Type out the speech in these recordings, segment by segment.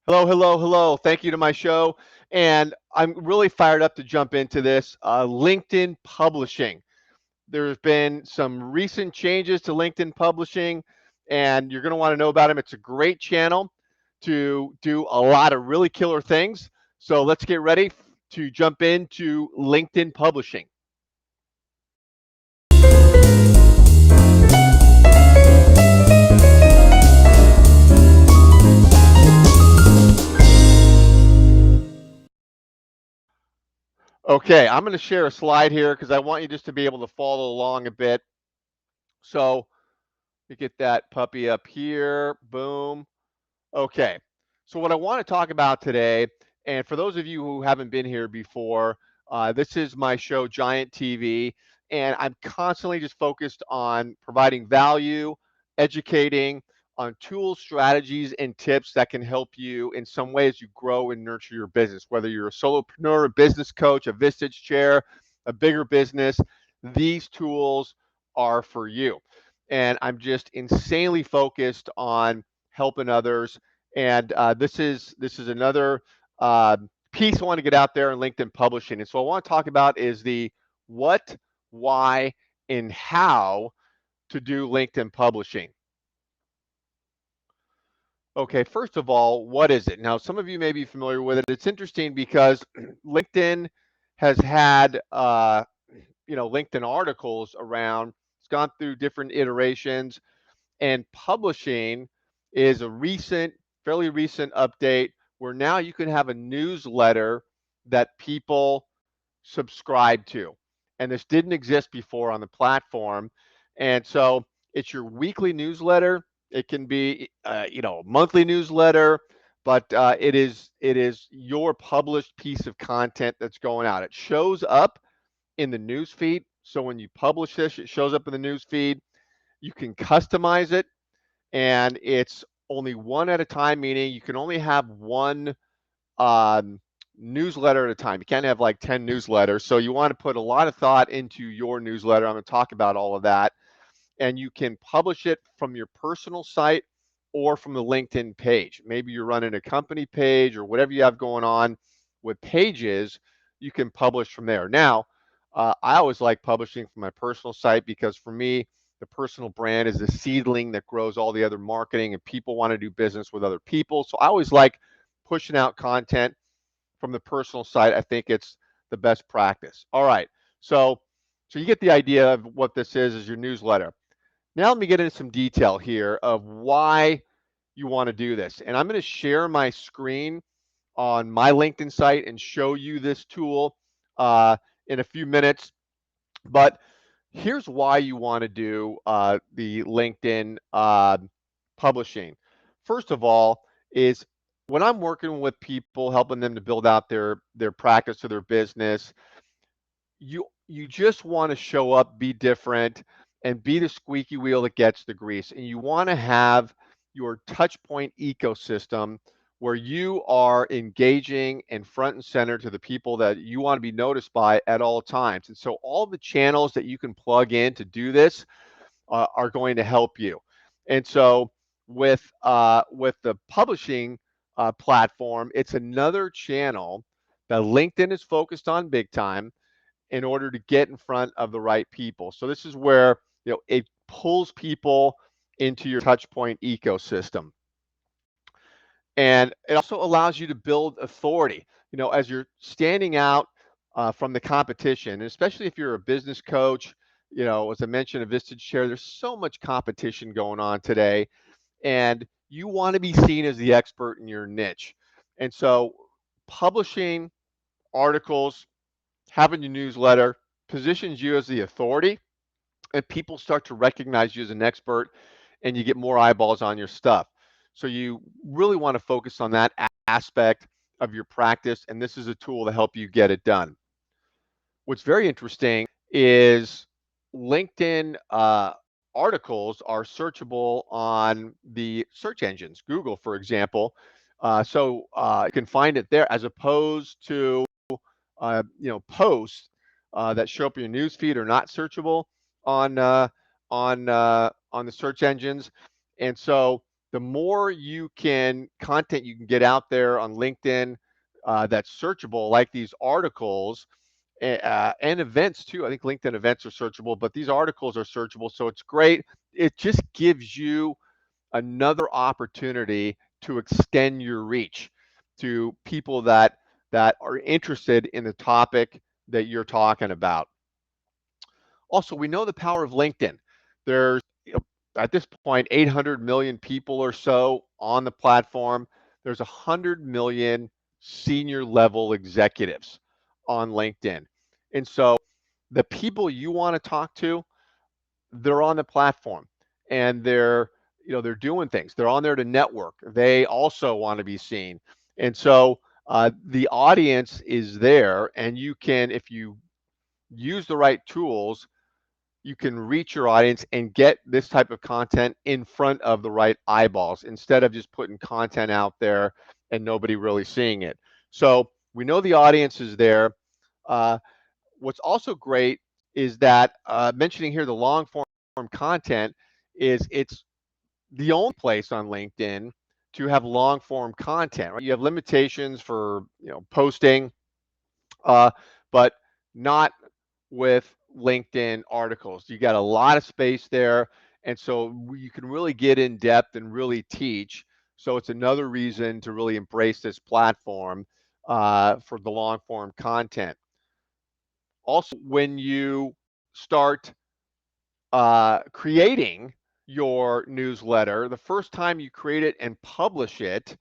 Hello, hello, hello. Thank you to my show. And I'm really fired up to jump into this LinkedIn publishing. There's been some recent changes to LinkedIn publishing, and you're going to want to know about them. It's a great channel to do a lot of really killer things. So let's get ready to jump into LinkedIn publishing. Okay, I'm going to share a slide here because I want you just to be able to follow along a bit. So you get that puppy up here. Boom. Okay. So what I want to talk about today, and for those of you who haven't been here before, this is my show, Giant TV, and I'm constantly just focused on providing value, educating on tools, strategies, and tips that can help you in some ways you grow and nurture your business. Whether you're a solopreneur, a business coach, a Vistage chair, a bigger business, these tools are for you. And I'm just insanely focused on helping others. And this is another uh, piece I want to get out there in LinkedIn publishing. And so what I want to talk about is the what, why, and how to do LinkedIn publishing. Okay, first of all, what is it? Now, some of you may be familiar with it. It's interesting because LinkedIn has had LinkedIn articles around. It's gone through different iterations, and publishing is a fairly recent update where now you can have a newsletter that people subscribe to. And this didn't exist before on the platform. And so it's your weekly newsletter. It can be, a monthly newsletter, but it is your published piece of content that's going out. It shows up in the news feed. So when you publish this, it shows up in the news feed. You can customize it, and it's only one at a time, meaning you can only have one um, newsletter at a time. You can't have like 10 newsletters. So you want to put a lot of thought into your newsletter. I'm going to talk about all of that. And you can publish it from your personal site or from the LinkedIn page. Maybe you're running a company page or whatever you have going on with pages, you can publish from there. Now, I always like publishing from my personal site because for me, the personal brand is the seedling that grows all the other marketing, and people want to do business with other people. So I always like pushing out content from the personal side. I think it's the best practice. All right. So you get the idea of what this is your newsletter. Now let me get into some detail here of why you want to do this. And I'm going to share my screen on my LinkedIn site and show you this tool in a few minutes. But here's why you want to do the LinkedIn publishing. First of all, is when I'm working with people, helping them to build out their practice or their business, you just want to show up, be different, and be the squeaky wheel that gets the grease. And you want to have your touch point ecosystem where you are engaging and front and center to the people that you want to be noticed by at all times. And so all the channels that you can plug in to do this are going to help you. And so with the publishing platform, it's another channel that LinkedIn is focused on big time in order to get in front of the right people. So this is where it pulls people into your touch point ecosystem. And it also allows you to build authority. As you're standing out from the competition, and especially if you're a business coach, as I mentioned, a Vistage Chair, there's so much competition going on today, and you want to be seen as the expert in your niche. And so publishing articles, having your newsletter positions you as the authority, and people start to recognize you as an expert, and you get more eyeballs on your stuff. So you really want to focus on that aspect of your practice, and this is a tool to help you get it done. What's very interesting is LinkedIn articles are searchable on the search engines, Google, for example. So you can find it there as opposed to posts that show up in your news feed are not searchable on on the search engines. And so the more content you can get out there on LinkedIn that's searchable, like these articles and events too. I think LinkedIn events are searchable, but these articles are searchable, so it's great. It just gives you another opportunity to extend your reach to people that are interested in the topic that you're talking about. Also, we know the power of LinkedIn. There's at this point 800 million people or so on the platform. There's 100 million senior level executives on LinkedIn. And so the people you want to talk to, they're on the platform and they're doing things. They're on there to network. They also want to be seen. And so the audience is there, and you can, if you use the right tools, you can reach your audience and get this type of content in front of the right eyeballs instead of just putting content out there and nobody really seeing it. So we know the audience is there. Uh, what's also great is that mentioning here the long form content is it's the only place on LinkedIn to have long form content. Right? You have limitations for posting, uh, but not with LinkedIn articles. You got a lot of space there, and so you can really get in depth and really teach. So it's another reason to really embrace this platform for the long form content. Also, when you start creating your newsletter, the first time you create it and publish it,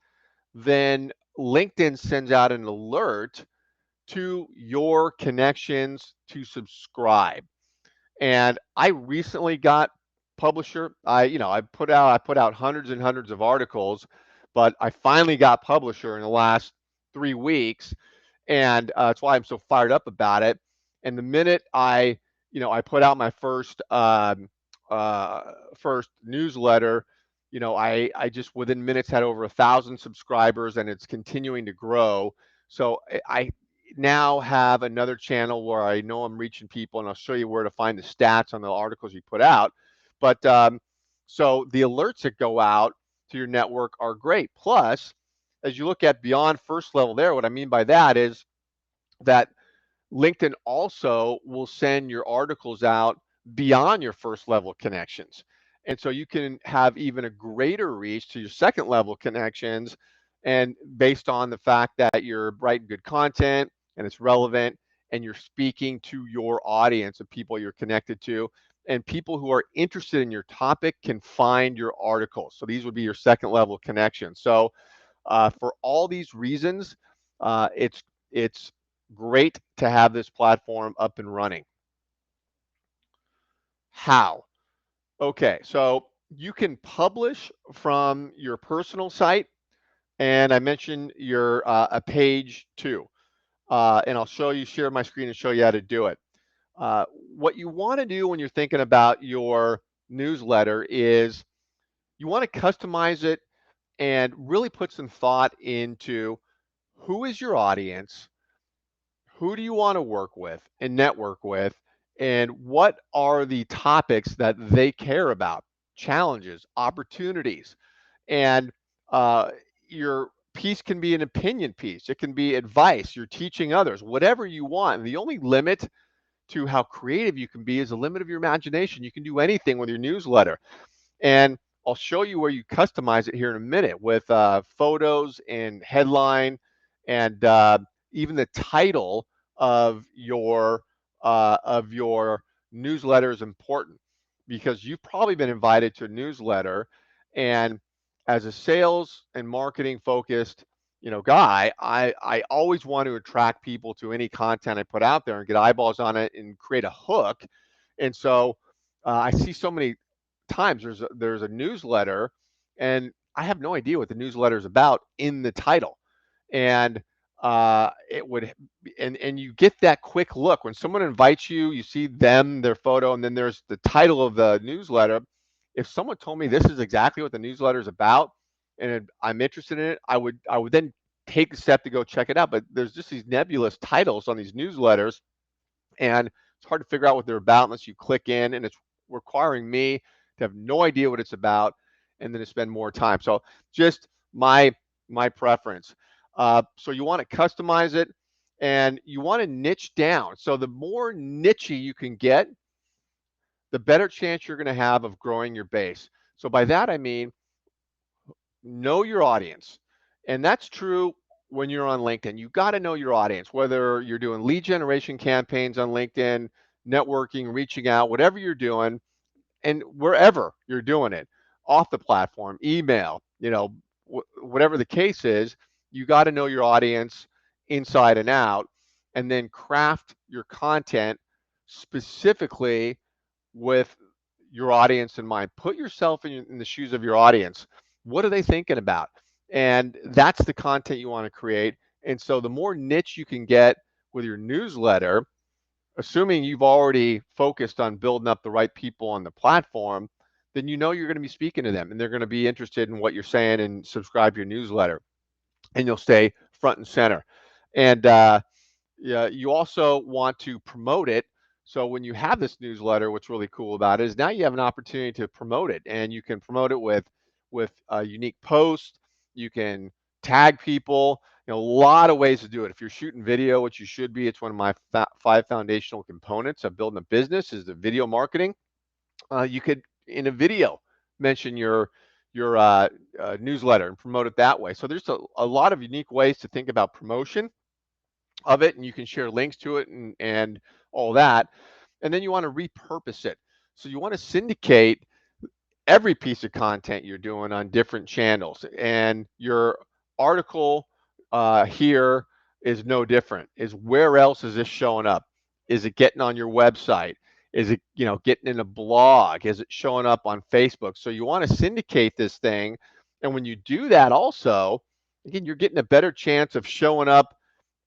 then LinkedIn sends out an alert to your connections to subscribe. And I recently got publisher. I put out hundreds and hundreds of articles, but I finally got publisher in the last 3 weeks, and that's why I'm so fired up about it. And the minute I put out my first newsletter, I just within minutes had over 1,000 subscribers, and it's continuing to grow. So I now have another channel where I know I'm reaching people, and I'll show you where to find the stats on the articles you put out. But so the alerts that go out to your network are great. Plus, as you look at beyond first level there, what I mean by that is that LinkedIn also will send your articles out beyond your first level connections. And so you can have even a greater reach to your second level connections, and based on the fact that you're writing good content and it's relevant and you're speaking to your audience of people you're connected to, and people who are interested in your topic can find your articles. So these would be your second level connections. So for all these reasons, it's great to have this platform up and running. How? Okay, so you can publish from your personal site, and I mentioned your a page too, and I'll share my screen and show you how to do it. What you want to do when you're thinking about your newsletter is you want to customize it and really put some thought into who is your audience, who do you want to work with and network with, and what are the topics that they care about, challenges, opportunities. And uh, your piece can be an opinion piece, it can be advice, you're teaching others, whatever you want. And the only limit to how creative you can be is the limit of your imagination. You can do anything with your newsletter. And I'll show you where you customize it here in a minute with photos and headline, and even the title of your newsletter is important, because you've probably been invited to a newsletter, and as a sales and marketing focused guy, I always want to attract people to any content I put out there and get eyeballs on it and create a hook. And so I see so many times there's a newsletter, and I have no idea what the newsletter is about in the title. And it would and you get that quick look when someone invites you, you see them, their photo, and then there's the title of the newsletter. If someone told me this is exactly what the newsletter is about and I'm interested in it, I would then take the step to go check it out. But there's just these nebulous titles on these newsletters, and it's hard to figure out what they're about unless you click in, and it's requiring me to have no idea what it's about and then to spend more time. So just my preference. So you want to customize it, and you want to niche down. So the more niche you can get, the better chance you're going to have of growing your base. So by that I mean know your audience. And that's true when you're on LinkedIn. You got to know your audience, whether you're doing lead generation campaigns on LinkedIn, networking, reaching out, whatever you're doing, and wherever you're doing it, off the platform, email, whatever the case is, you got to know your audience inside and out, and then craft your content specifically with your audience in mind. Put yourself in the shoes of your audience. What are they thinking about? And that's the content you want to create. And so the more niche you can get with your newsletter, assuming you've already focused on building up the right people on the platform, then you know you're going to be speaking to them and they're going to be interested in what you're saying and subscribe to your newsletter, and you'll stay front and center. And yeah, you also want to promote it. So when you have this newsletter, what's really cool about it is now you have an opportunity to promote it, and you can promote it with a unique post. You can tag people. A lot of ways to do it. If you're shooting video, which you should be, it's one of my 5 foundational components of building a business is the video marketing. You could in a video mention your newsletter and promote it that way. So there's a lot of unique ways to think about promotion of it, and you can share links to it and all that. And then you want to repurpose it. So you want to syndicate every piece of content you're doing on different channels. And your article here is no different. Is where else is this showing up? Is it getting on your website? Is it getting in a blog? Is it showing up on Facebook? So you want to syndicate this thing. And when you do that also, again, you're getting a better chance of showing up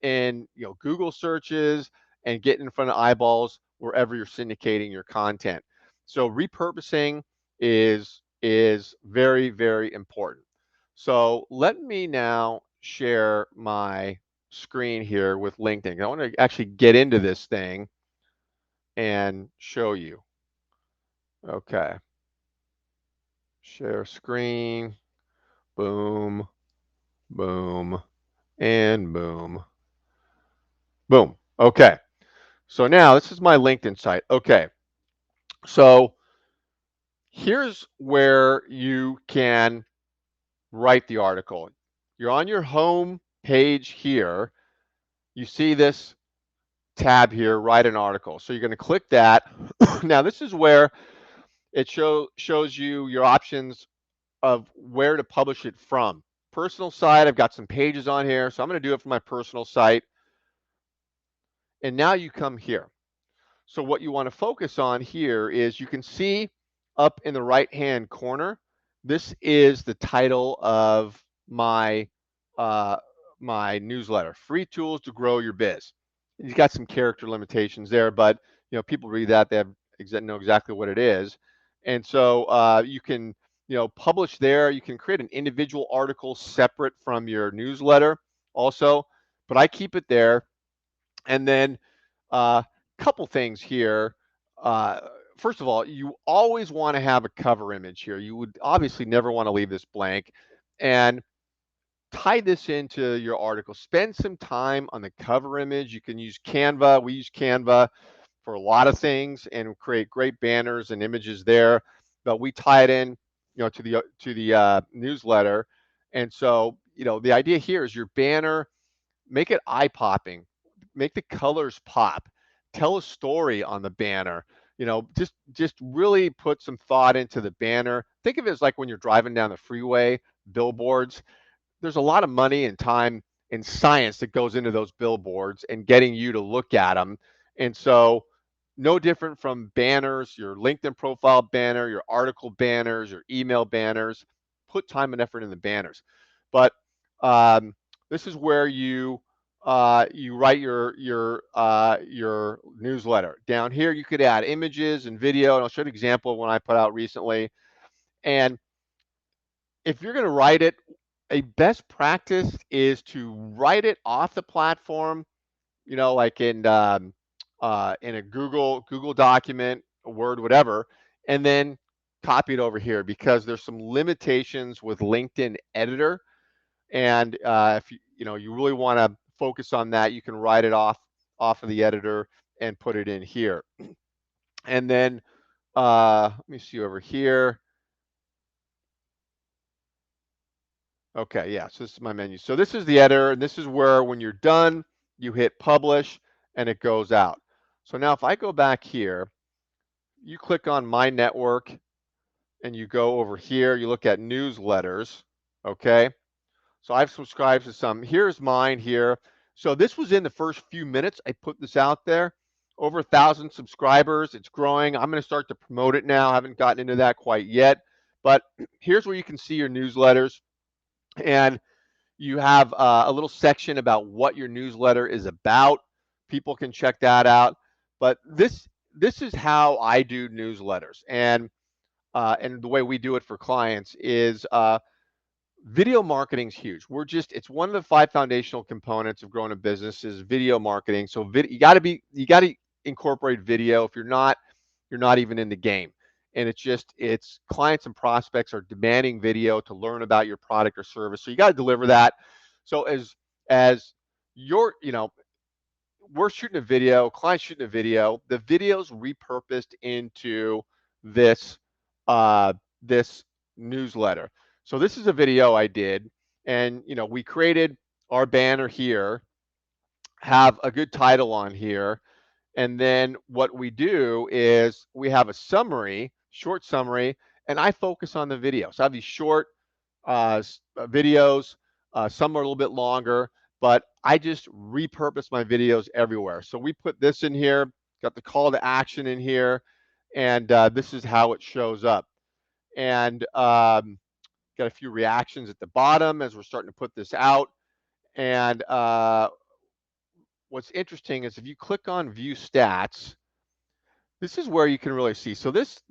in Google searches and getting in front of eyeballs wherever you're syndicating your content. So repurposing is very, very important. So let me now share my screen here with LinkedIn. I want to actually get into this thing and show you. Okay. Share screen. Boom, boom, and boom. Boom. Okay. So now this is my LinkedIn site. Okay. So here's where you can write the article. You're on your home page here. You see this tab here, write an article. So you're going to click that. Now this is where it shows you your options of where to publish it from. Personal site, I've got some pages on here. So I'm going to do it from my personal site. And now you come here. So what you want to focus on here is you can see up in the right-hand corner, this is the title of my my newsletter, Free Tools to Grow Your Biz. He's got some character limitations there, but people read that, they know exactly what it is. And so you can publish there. You can create an individual article separate from your newsletter also, but I keep it there. And then couple things here. Uh, First of all, you always want to have a cover image here. You would obviously never want to leave this blank, and tie this into your article. Spend some time on the cover image. You can use Canva. We use Canva for a lot of things and create great banners and images there. But we tie it in, to the newsletter. And so, the idea here is your banner, make it eye popping, make the colors pop, tell a story on the banner. Just really put some thought into the banner. Think of it as like when you're driving down the freeway, billboards. There's a lot of money and time and science that goes into those billboards and getting you to look at them. And so no different from banners, your LinkedIn profile banner, your article banners, your email banners. Put time and effort in the banners. But this is where you write your newsletter. Down here, you could add images and video, and I'll show you an example of one I put out recently. And if you're going to write it, a best practice is to write it off the platform, like in a Google document, a Word, whatever, and then copy it over here because there's some limitations with LinkedIn Editor. And if you really want to focus on that, you can write it off of the editor and put it in here. And then let me see over here. Okay, yeah, so this is my menu. So this is the editor, and this is where when you're done, you hit publish and it goes out. So now if I go back here, you click on my network and you go over here, you look at newsletters, okay? So I've subscribed to some. Here's mine here. So this was in the first few minutes. I put this out there. Over 1,000 subscribers. It's growing. I'm going to start to promote it now. I haven't gotten into that quite yet. But here's where you can see your newsletters. And you have a little section about what your newsletter is about. People can check that out. But this is how I do newsletters. And the way we do it for clients is video marketing is huge. It's one of the 5 foundational components of growing a business is video marketing. So you got to incorporate video. If you're not even in the game. And it's clients and prospects are demanding video to learn about your product or service. So you got to deliver that. So as your, we're shooting a video, clients shooting a video, the video's repurposed into this this newsletter. So this is a video I did, and we created our banner here, have a good title on here, and then what we do is we have a summary, short summary, and I focus on the video. So I have these short videos. Some are a little bit longer, but I just repurpose my videos everywhere. So we put this in here, got the call to action in here, and this is how it shows up. And got a few reactions at the bottom as we're starting to put this out. And what's interesting is if you click on view stats, this is where you can really see. So this,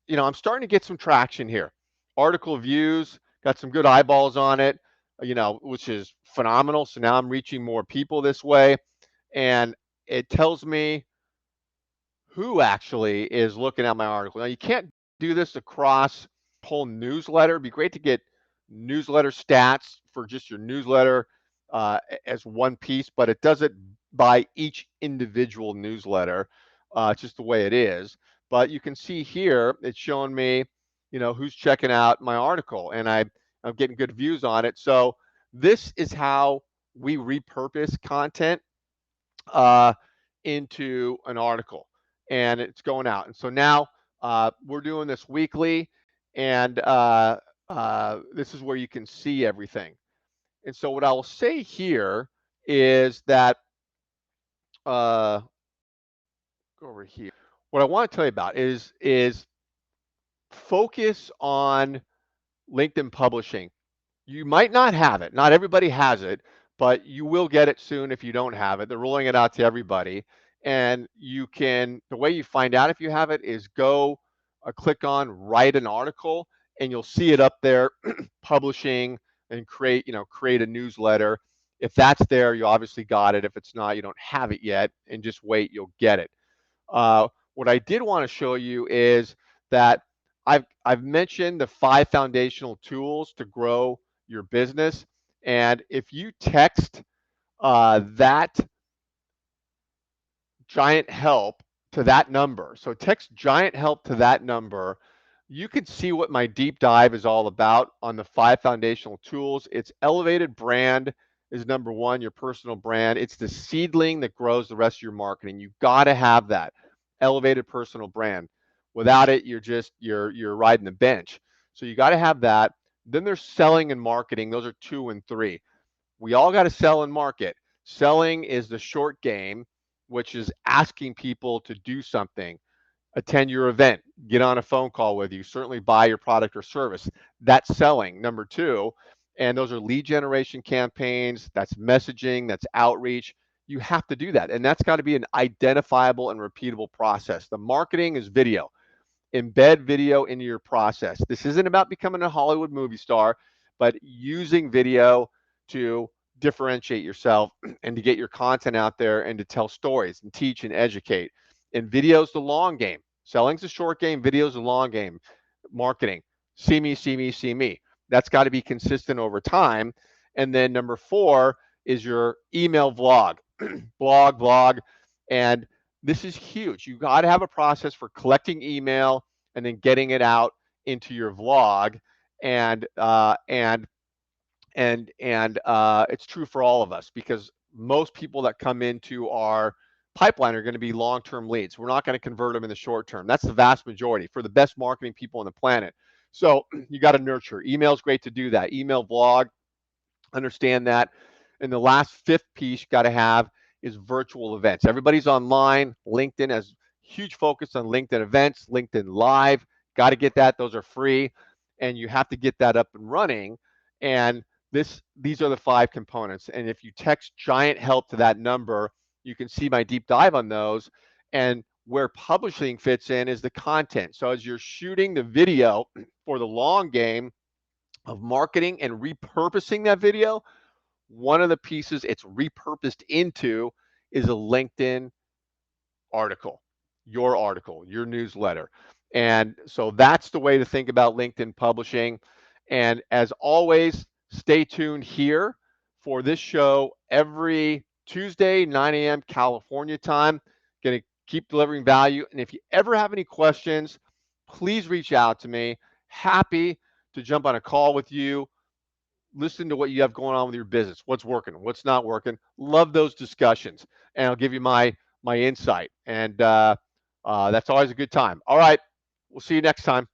I'm starting to get some traction here. Article views, got some good eyeballs on it, which is phenomenal. So now I'm reaching more people this way. And it tells me who actually is looking at my article. Now you can't do this across whole newsletter. It'd be great to get newsletter stats for just your newsletter as one piece, but it does it by each individual newsletter. It's just the way it is. But you can see here, it's showing me, who's checking out my article, and I'm getting good views on it. So this is how we repurpose content into an article, and it's going out. And so now we're doing this weekly, and this is where you can see everything. And so what I will say here is that go over here. What I want to tell you about is focus on LinkedIn publishing. You might not have it. Not everybody has it, but you will get it soon if you don't have it. They're rolling it out to everybody. And the way you find out if you have it is go click on write an article, and you'll see it up there, publishing, and create a newsletter. If that's there, you obviously got it. If it's not, you don't have it yet, and just wait, you'll get it. What I did want to show you is that I've mentioned the 5 foundational tools to grow your business, and if you text that giant help to that number, so text giant help to that number, you can see what my deep dive is all about on the 5 foundational tools. It's elevated brand is number 1, your personal brand. It's the seedling that grows the rest of your marketing. You got to have that elevated personal brand. Without it, you're riding the bench. So you got to have that. Then there's selling and marketing. Those are 2 and 3. We all got to sell and market. Selling is the short game, which is asking people to do something, attend your event, get on a phone call with you, certainly buy your product or service. That's selling, number 2. And those are lead generation campaigns, that's messaging, that's outreach. You have to do that. And that's got to be an identifiable and repeatable process. The marketing is video. Embed video into your process. This isn't about becoming a Hollywood movie star, but using video to differentiate yourself and to get your content out there and to tell stories and teach and educate. And video's the long game. Selling's the short game, video's the long game. marketing. See me, see me, see me. That's got to be consistent over time. And then number 4 is your email vlog, blog. And this is huge. You got to have a process for collecting email and then getting it out into your vlog. And it's true for all of us because most people that come into our pipeline are going to be long-term leads. We're not going to convert them in the short term. That's the vast majority for the best marketing people on the planet. So you got to nurture. Email's great to do that. Email, blog, understand that. And the last 5th piece you got to have is virtual events. Everybody's online. LinkedIn has huge focus on LinkedIn events, LinkedIn Live. Got to get that. Those are free, and you have to get that up and running. And these are the 5 components. And if you text Giant Help to that number, you can see my deep dive on those. And where publishing fits in is the content. So as you're shooting the video for the long game of marketing and repurposing that video, one of the pieces it's repurposed into is a LinkedIn article, your newsletter. And so that's the way to think about LinkedIn publishing. And as always, stay tuned here for this show every Tuesday, 9 a.m. California time. Going to keep delivering value. And if you ever have any questions, please reach out to me. Happy to jump on a call with you, listen to what you have going on with your business, what's working, what's not working. Love those discussions, and I'll give you my insight. And that's always a good time. All right, we'll see you next time.